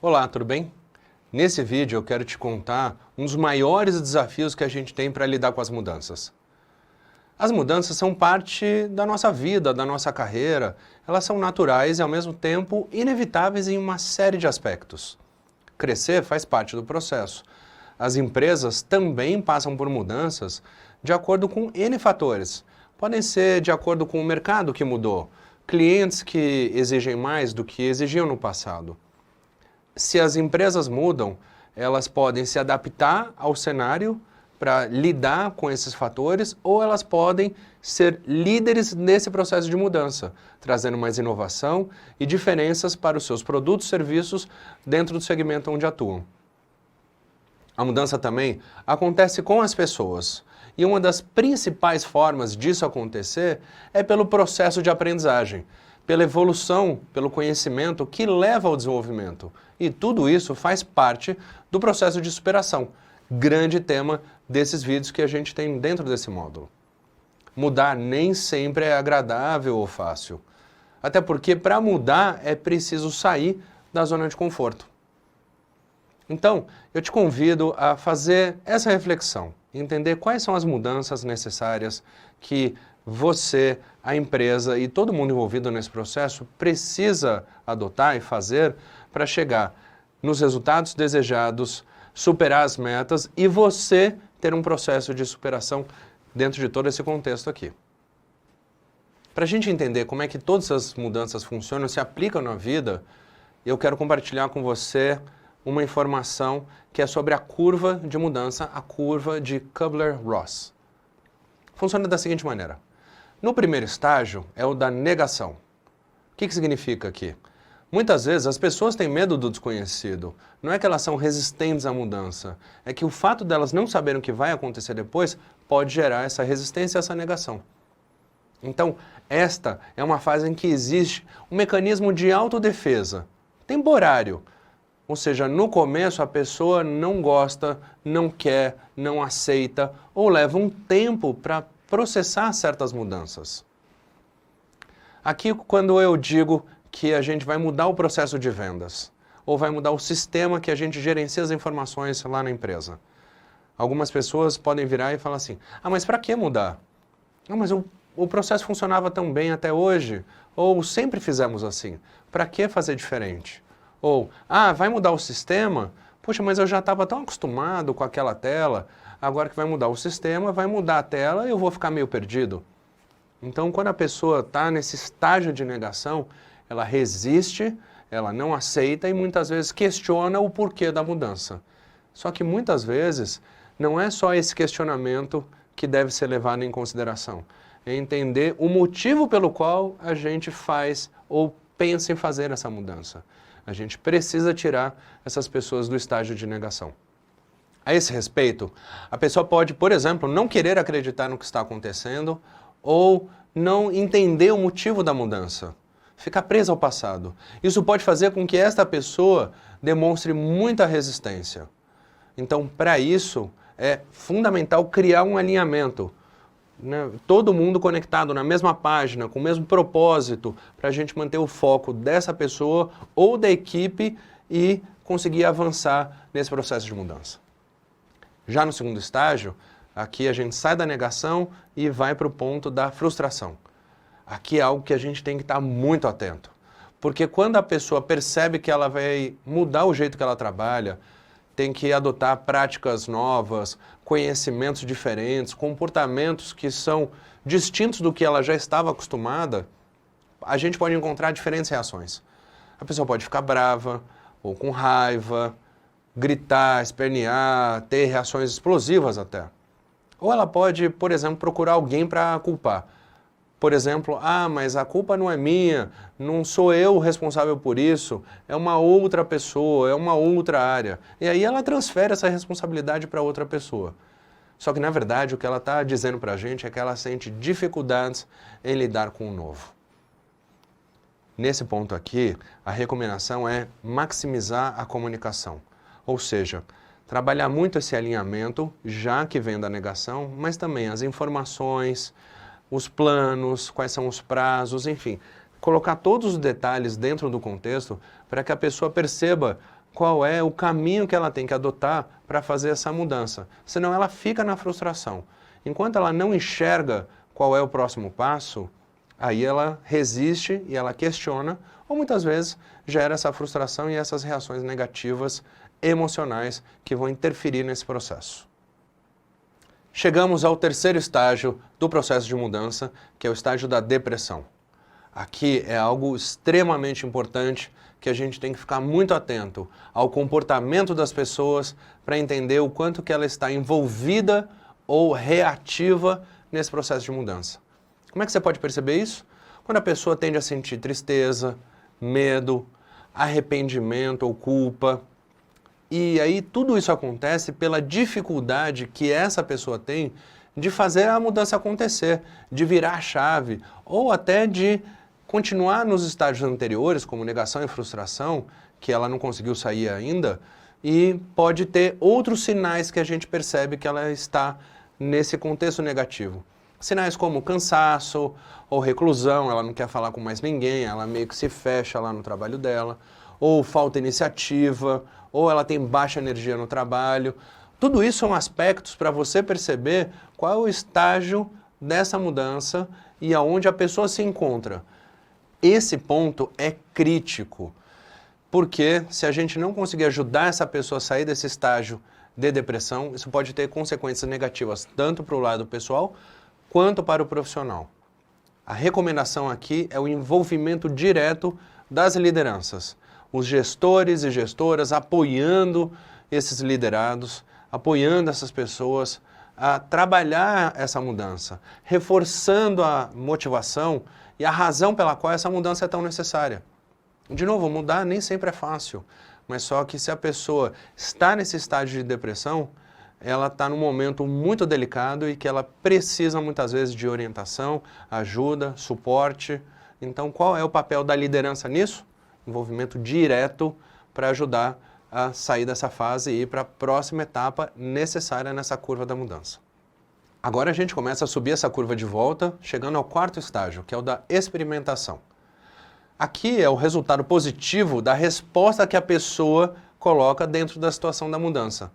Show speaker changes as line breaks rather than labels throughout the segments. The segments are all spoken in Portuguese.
Olá, tudo bem? Nesse vídeo eu quero te contar um dos maiores desafios que a gente tem para lidar com as mudanças. As mudanças são parte da nossa vida, da nossa carreira, elas são naturais e ao mesmo tempo inevitáveis em uma série de aspectos. Crescer faz parte do processo. As empresas também passam por mudanças de acordo com N fatores. Podem ser de acordo com o mercado que mudou, clientes que exigem mais do que exigiam no passado. Se as empresas mudam, elas podem se adaptar ao cenário para lidar com esses fatores ou elas podem ser líderes nesse processo de mudança, trazendo mais inovação e diferenças para os seus produtos e serviços dentro do segmento onde atuam. A mudança também acontece com as pessoas. E uma das principais formas disso acontecer é pelo processo de aprendizagem, pela evolução, pelo conhecimento que leva ao desenvolvimento. E tudo isso faz parte do processo de superação, grande tema desses vídeos que a gente tem dentro desse módulo. Mudar nem sempre é agradável ou fácil. Até porque para mudar é preciso sair da zona de conforto. Então, eu te convido a fazer essa reflexão, entender quais são as mudanças necessárias que você, a empresa e todo mundo envolvido nesse processo precisa adotar e fazer para chegar nos resultados desejados, superar as metas e você ter um processo de superação dentro de todo esse contexto aqui. Para a gente entender como é que todas essas mudanças funcionam, se aplicam na vida, eu quero compartilhar com você uma informação que é sobre a curva de mudança, a curva de Kubler-Ross. Funciona da seguinte maneira. No primeiro estágio é o da negação. O que significa aqui? Muitas vezes as pessoas têm medo do desconhecido. Não é que elas são resistentes à mudança, é que o fato delas não saberem o que vai acontecer depois pode gerar essa resistência, essa negação. Então, esta é uma fase em que existe um mecanismo de autodefesa, temporário. Ou seja, no começo a pessoa não gosta, não quer, não aceita ou leva um tempo para processar certas mudanças. Aqui, quando eu digo que a gente vai mudar o processo de vendas ou vai mudar o sistema que a gente gerencia as informações lá na empresa, algumas pessoas podem virar e falar assim, mas para que mudar? Mas o processo funcionava tão bem até hoje, ou sempre fizemos assim, para que fazer diferente? Ou, vai mudar o sistema? Puxa, mas eu já estava tão acostumado com aquela tela, agora que vai mudar o sistema, vai mudar a tela e eu vou ficar meio perdido. Então, quando a pessoa está nesse estágio de negação, ela resiste, ela não aceita e muitas vezes questiona o porquê da mudança. Só que muitas vezes não é só esse questionamento que deve ser levado em consideração. É entender o motivo pelo qual a gente faz ou pensa em fazer essa mudança. A gente precisa tirar essas pessoas do estágio de negação. A esse respeito, a pessoa pode, por exemplo, não querer acreditar no que está acontecendo ou não entender o motivo da mudança. Ficar presa ao passado. Isso pode fazer com que esta pessoa demonstre muita resistência. Então, para isso, é fundamental criar um alinhamento. Todo mundo conectado na mesma página, com o mesmo propósito, para a gente manter o foco dessa pessoa ou da equipe e conseguir avançar nesse processo de mudança. Já no segundo estágio, aqui a gente sai da negação e vai para o ponto da frustração. Aqui é algo que a gente tem que estar muito atento, porque quando a pessoa percebe que ela vai mudar o jeito que ela trabalha, tem que adotar práticas novas, conhecimentos diferentes, comportamentos que são distintos do que ela já estava acostumada, a gente pode encontrar diferentes reações. A pessoa pode ficar brava, ou com raiva, gritar, espernear, ter reações explosivas até. Ou ela pode, por exemplo, procurar alguém para culpar. Por exemplo, mas a culpa não é minha, não sou eu o responsável por isso, é uma outra pessoa, é uma outra área. E aí ela transfere essa responsabilidade para outra pessoa. Só que, na verdade, o que ela está dizendo para a gente é que ela sente dificuldades em lidar com o novo. Nesse ponto aqui, a recomendação é maximizar a comunicação. Ou seja, trabalhar muito esse alinhamento, já que vem da negação, mas também as informações, os planos, quais são os prazos, enfim, colocar todos os detalhes dentro do contexto para que a pessoa perceba qual é o caminho que ela tem que adotar para fazer essa mudança. Senão ela fica na frustração. Enquanto ela não enxerga qual é o próximo passo, aí ela resiste e ela questiona, ou muitas vezes gera essa frustração e essas reações negativas emocionais que vão interferir nesse processo. Chegamos ao terceiro estágio do processo de mudança, que é o estágio da depressão. Aqui é algo extremamente importante que a gente tem que ficar muito atento ao comportamento das pessoas para entender o quanto que ela está envolvida ou reativa nesse processo de mudança. Como é que você pode perceber isso? Quando a pessoa tende a sentir tristeza, medo, arrependimento ou culpa. E aí tudo isso acontece pela dificuldade que essa pessoa tem de fazer a mudança acontecer, de virar a chave, ou até de continuar nos estágios anteriores, como negação e frustração, que ela não conseguiu sair ainda, e pode ter outros sinais que a gente percebe que ela está nesse contexto negativo. Sinais como cansaço ou reclusão, ela não quer falar com mais ninguém, ela meio que se fecha lá no trabalho dela, ou falta iniciativa, ou ela tem baixa energia no trabalho. Tudo isso são aspectos para você perceber qual é o estágio dessa mudança e aonde a pessoa se encontra. Esse ponto é crítico, porque se a gente não conseguir ajudar essa pessoa a sair desse estágio de depressão, isso pode ter consequências negativas tanto para o lado pessoal quanto para o profissional. A recomendação aqui é o envolvimento direto das lideranças, os gestores e gestoras apoiando esses liderados, apoiando essas pessoas a trabalhar essa mudança, reforçando a motivação e a razão pela qual essa mudança é tão necessária. De novo, mudar nem sempre é fácil, mas só que se a pessoa está nesse estágio de depressão, ela está num momento muito delicado e que ela precisa muitas vezes de orientação, ajuda, suporte. Então, qual é o papel da liderança nisso? Envolvimento direto para ajudar a sair dessa fase e ir para a próxima etapa necessária nessa curva da mudança. Agora a gente começa a subir essa curva de volta, chegando ao quarto estágio, que é o da experimentação. Aqui é o resultado positivo da resposta que a pessoa coloca dentro da situação da mudança.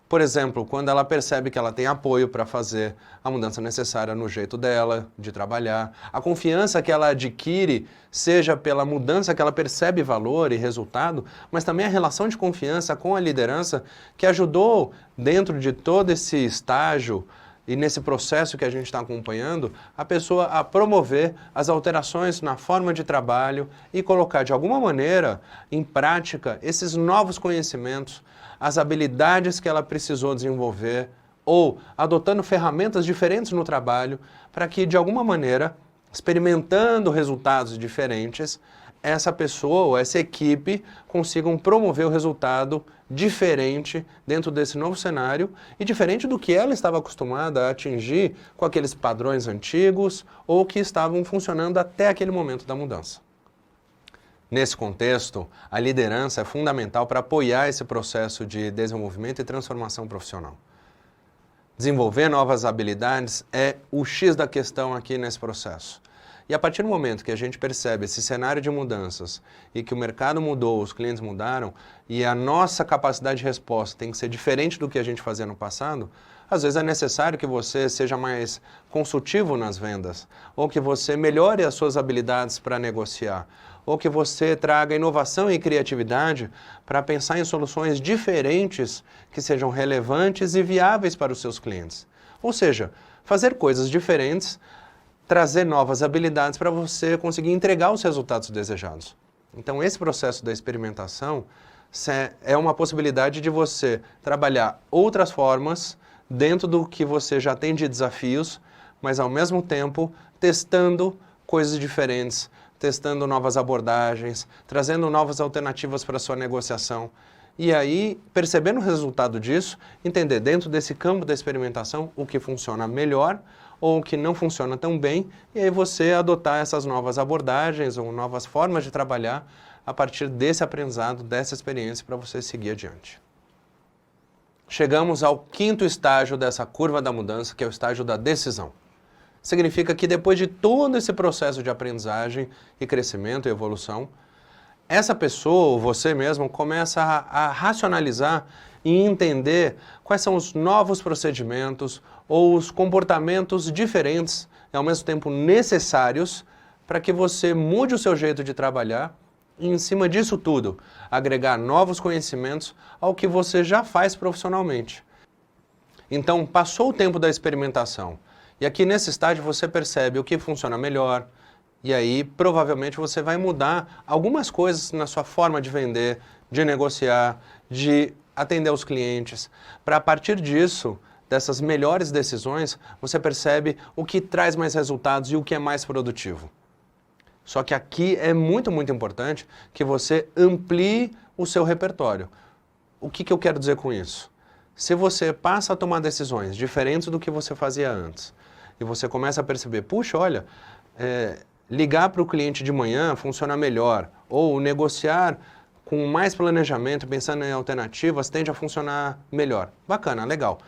Por exemplo, quando ela percebe que ela tem apoio para fazer a mudança necessária no jeito dela, de trabalhar, a confiança que ela adquire, seja pela mudança que ela percebe valor e resultado, mas também a relação de confiança com a liderança que ajudou dentro de todo esse estágio e nesse processo que a gente está acompanhando, a pessoa a promover as alterações na forma de trabalho e colocar de alguma maneira em prática esses novos conhecimentos, as habilidades que ela precisou desenvolver ou adotando ferramentas diferentes no trabalho para que de alguma maneira, experimentando resultados diferentes, essa pessoa ou essa equipe consigam promover o resultado diferente dentro desse novo cenário e diferente do que ela estava acostumada a atingir com aqueles padrões antigos ou que estavam funcionando até aquele momento da mudança. Nesse contexto, a liderança é fundamental para apoiar esse processo de desenvolvimento e transformação profissional. Desenvolver novas habilidades é o X da questão aqui nesse processo. E a partir do momento que a gente percebe esse cenário de mudanças e que o mercado mudou, os clientes mudaram e a nossa capacidade de resposta tem que ser diferente do que a gente fazia no passado, às vezes é necessário que você seja mais consultivo nas vendas, ou que você melhore as suas habilidades para negociar, ou que você traga inovação e criatividade para pensar em soluções diferentes que sejam relevantes e viáveis para os seus clientes. Ou seja, fazer coisas diferentes, trazer novas habilidades para você conseguir entregar os resultados desejados. Então, esse processo da experimentação é uma possibilidade de você trabalhar outras formas dentro do que você já tem de desafios, mas ao mesmo tempo testando coisas diferentes, testando novas abordagens, trazendo novas alternativas para a sua negociação. E aí, percebendo o resultado disso, entender dentro desse campo da experimentação o que funciona melhor ou o que não funciona tão bem, e aí você adotar essas novas abordagens ou novas formas de trabalhar a partir desse aprendizado, dessa experiência, para você seguir adiante. Chegamos ao quinto estágio dessa curva da mudança, que é o estágio da decisão. Significa que depois de todo esse processo de aprendizagem e crescimento e evolução, essa pessoa, ou você mesmo, começa a racionalizar e entender quais são os novos procedimentos ou os comportamentos diferentes e ao mesmo tempo necessários para que você mude o seu jeito de trabalhar e, em cima disso tudo, agregar novos conhecimentos ao que você já faz profissionalmente. Então, passou o tempo da experimentação e aqui nesse estágio você percebe o que funciona melhor e aí provavelmente você vai mudar algumas coisas na sua forma de vender, de negociar, de atender os clientes, para a partir disso, dessas melhores decisões, você percebe o que traz mais resultados e o que é mais produtivo. Só que aqui é muito, muito importante que você amplie o seu repertório. O que eu quero dizer com isso? Se você passa a tomar decisões diferentes do que você fazia antes, e você começa a perceber, puxa, olha, ligar para o cliente de manhã funciona melhor, ou negociar com mais planejamento, pensando em alternativas, tende a funcionar melhor. Bacana, legal.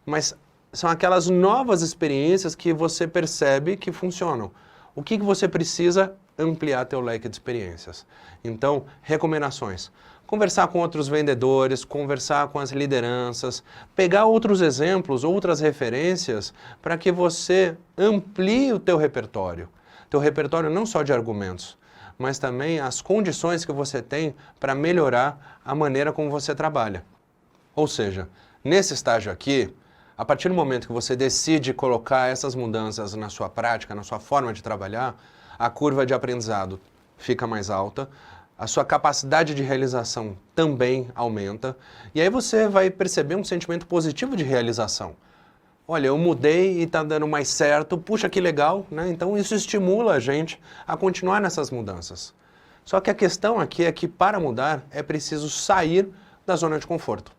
Mas são aquelas novas experiências que você percebe que funcionam. O que você precisa? Ampliar teu leque de experiências. Então, recomendações. Conversar com outros vendedores, conversar com as lideranças, pegar outros exemplos, outras referências, para que você amplie o teu repertório. Teu repertório não só de argumentos, mas também as condições que você tem para melhorar a maneira como você trabalha. Ou seja, nesse estágio aqui, a partir do momento que você decide colocar essas mudanças na sua prática, na sua forma de trabalhar, a curva de aprendizado fica mais alta, a sua capacidade de realização também aumenta, e aí você vai perceber um sentimento positivo de realização. Olha, eu mudei e está dando mais certo, puxa que legal, né? Então isso estimula a gente a continuar nessas mudanças. Só que a questão aqui é que para mudar é preciso sair da zona de conforto.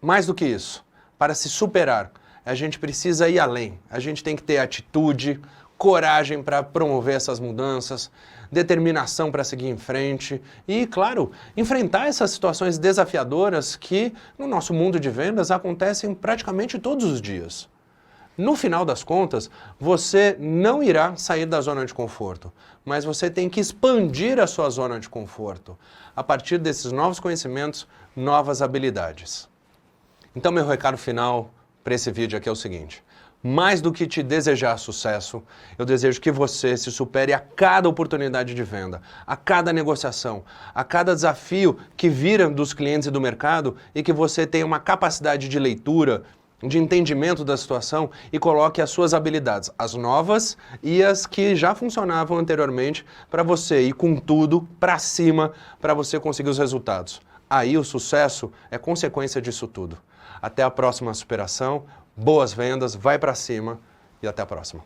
Mais do que isso, para se superar, a gente precisa ir além, a gente tem que ter atitude, coragem para promover essas mudanças, determinação para seguir em frente e, claro, enfrentar essas situações desafiadoras que, no nosso mundo de vendas, acontecem praticamente todos os dias. No final das contas, você não irá sair da zona de conforto, mas você tem que expandir a sua zona de conforto a partir desses novos conhecimentos, novas habilidades. Então, meu recado final para esse vídeo aqui é o seguinte: mais do que te desejar sucesso, eu desejo que você se supere a cada oportunidade de venda, a cada negociação, a cada desafio que vira dos clientes e do mercado e que você tenha uma capacidade de leitura, de entendimento da situação e coloque as suas habilidades, as novas e as que já funcionavam anteriormente, para você ir com tudo para cima, para você conseguir os resultados. Aí o sucesso é consequência disso tudo. Até a próxima superação, boas vendas, vai para cima e até a próxima.